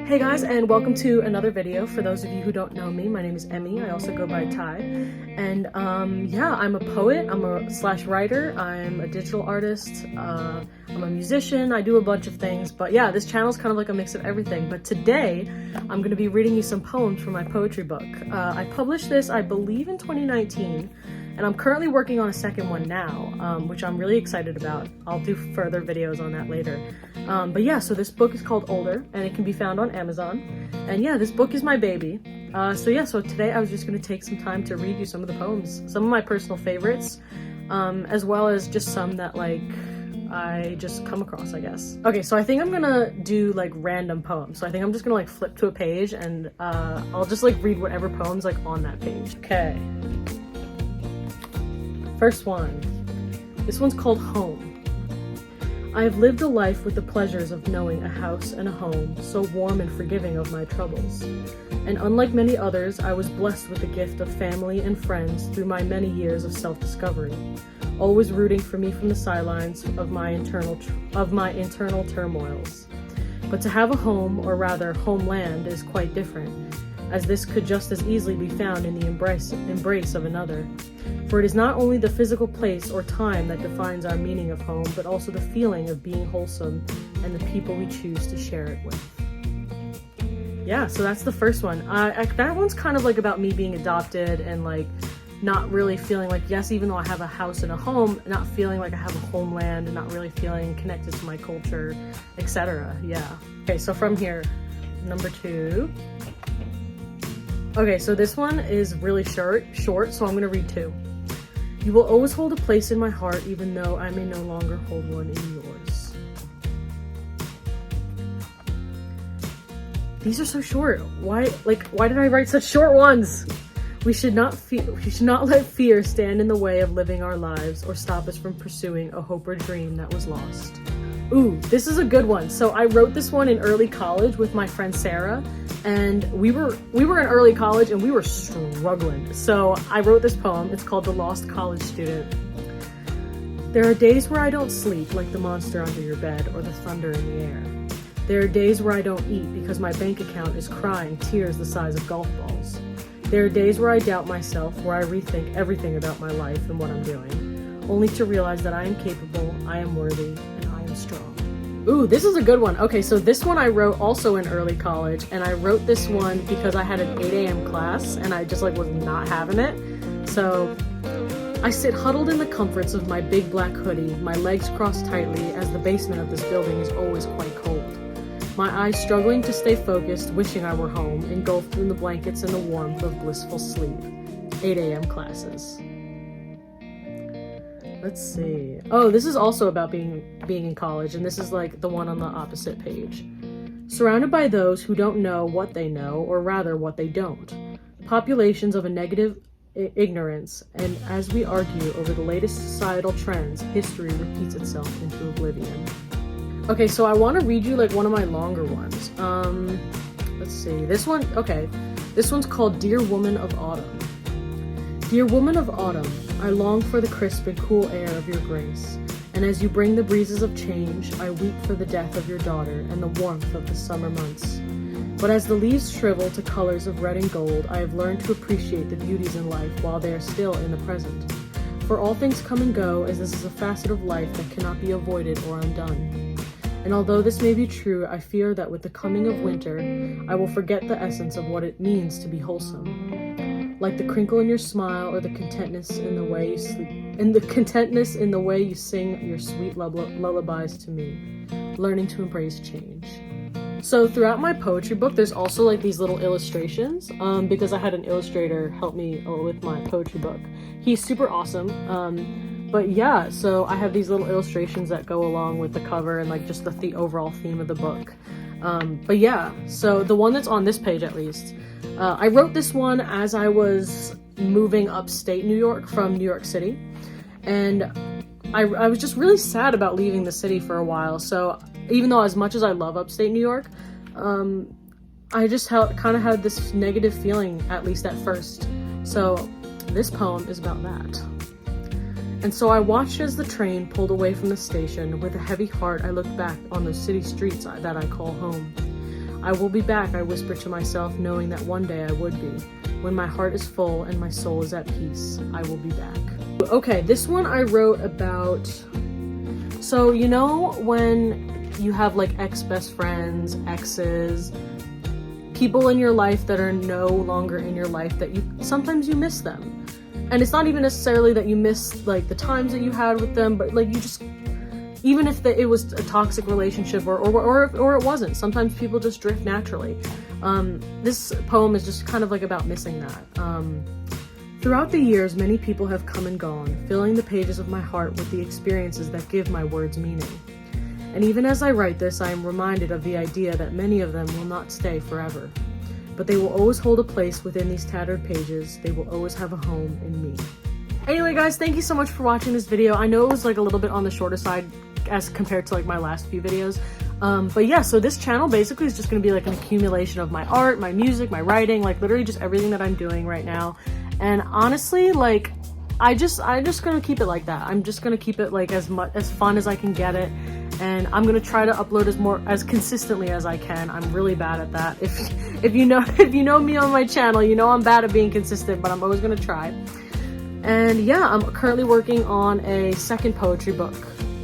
Hey guys, and welcome to another video. For those of you who don't know me, my name is Emmy. I also go by Ty. And yeah, I'm a poet, I'm a writer, I'm a digital artist, I'm a musician, I do a bunch of things. But yeah, this channel is kind of like a mix of everything. But today, I'm going to be reading you some poems from my poetry book. I published this, I believe, in 2019. And I'm currently working on a second one now, which I'm really excited about. I'll do further videos on that later. But yeah, so this book is called Older, and it can be found on Amazon. And yeah, this book is my baby. So today I was just gonna take some time to read you some of the poems, some of my personal favorites, as well as just some that like I just come across, I guess. Okay, so I think I'm gonna do like random poems. So I think I'm just gonna like flip to a page and I'll just like read whatever poem's like on that page. Okay. First one. This one's called Home. I have lived a life with the pleasures of knowing a house and a home, so warm and forgiving of my troubles. And unlike many others, I was blessed with the gift of family and friends through my many years of self-discovery, always rooting for me from the sidelines of my internal turmoils. But to have a home, or rather homeland, is quite different, as this could just as easily be found in the embrace of another. For it is not only the physical place or time that defines our meaning of home, but also the feeling of being wholesome and the people we choose to share it with. Yeah, so that's the first one. That one's kind of like about me being adopted and like not really feeling like, yes, even though I have a house and a home, not feeling like I have a homeland and not really feeling connected to my culture, etc. Yeah. Okay, so from here, number 2. Okay, so this one is really short, so I'm gonna read 2. You will always hold a place in my heart, even though I may no longer hold one in yours. These are so short. Why did I write such short ones? We should not let fear stand in the way of living our lives or stop us from pursuing a hope or dream that was lost. Ooh, this is a good one. So I wrote this one in early college with my friend Sarah. And we were in early college and we were struggling. So I wrote this poem. It's called The Lost College Student. There are days where I don't sleep like the monster under your bed or the thunder in the air. There are days where I don't eat because my bank account is crying tears the size of golf balls. There are days where I doubt myself, where I rethink everything about my life and what I'm doing, only to realize that I am capable, I am worthy, and I am strong. Ooh, this is a good one. Okay, so this one I wrote also in early college, and I wrote this one because I had an 8 a.m. class and I just like was not having it. So I sit huddled in the comforts of my big black hoodie, my legs crossed tightly as the basement of this building is always quite cold. My eyes struggling to stay focused, wishing I were home, engulfed in the blankets and the warmth of blissful sleep. 8 a.m. classes. Let's see. Oh, this is also about being in college, and this is like the one on the opposite page. Surrounded by those who don't know what they know, or rather what they don't. Populations of a negative ignorance, and as we argue over the latest societal trends, history repeats itself into oblivion. Okay, so I want to read you like one of my longer ones. Let's see. This one, okay. This one's called Dear Woman of Autumn. Dear woman of autumn, I long for the crisp and cool air of your grace, and as you bring the breezes of change, I weep for the death of your daughter and the warmth of the summer months. But as the leaves shrivel to colors of red and gold, I have learned to appreciate the beauties in life while they are still in the present. For all things come and go, as this is a facet of life that cannot be avoided or undone. And although this may be true, I fear that with the coming of winter, I will forget the essence of what it means to be wholesome. Like the crinkle in your smile or the contentness in the way you sleep, and the contentness in the way you sing your sweet lullabies to me, learning to embrace change. So throughout my poetry book, there's also like these little illustrations, because I had an illustrator help me with my poetry book. He's super awesome. But yeah, so I have these little illustrations that go along with the cover and like just the overall theme of the book. But yeah, so the one that's on this page at least, I wrote this one as I was moving upstate New York from New York City, and I was just really sad about leaving the city for a while. So even though as much as I love upstate New York, I just kind of had this negative feeling, at least at first. So this poem is about that. And so I watched as the train pulled away from the station. With a heavy heart, I looked back on the city streets that I call home. I will be back, I whisper to myself, knowing that one day I would be. When my heart is full and my soul is at peace, I will be back. Okay, this one I wrote about, so you know when you have like ex-best friends, exes, people in your life that are no longer in your life, that sometimes you miss them. And it's not even necessarily that you miss like the times that you had with them, but like you just, even if it was a toxic relationship or it wasn't, sometimes people just drift naturally. This poem is just kind of like about missing that. Throughout the years, many people have come and gone, filling the pages of my heart with the experiences that give my words meaning. And even as I write this, I am reminded of the idea that many of them will not stay forever. But they will always hold a place within these tattered pages. They will always have a home in me. Anyway, guys, thank you so much for watching this video. I know it was like a little bit on the shorter side as compared to like my last few videos. But yeah, so this channel basically is just going to be like an accumulation of my art, my music, my writing, like literally just everything that I'm doing right now. And honestly, like, I'm just gonna keep it like that. I'm just gonna keep it like as fun as I can get it. And I'm gonna try to upload as consistently as I can. I'm really bad at that. If you know me on my channel, you know I'm bad at being consistent, but I'm always gonna try. And yeah, I'm currently working on a second poetry book.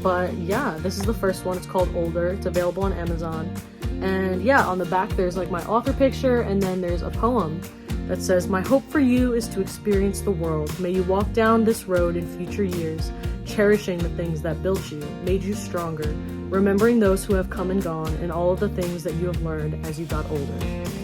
But yeah, this is the first one. It's called Older. It's available on Amazon. And yeah, on the back there's like my author picture, and then there's a poem that says, "My hope for you is to experience the world. May you walk down this road in future years, cherishing the things that built you, made you stronger, remembering those who have come and gone, and all of the things that you have learned as you got older."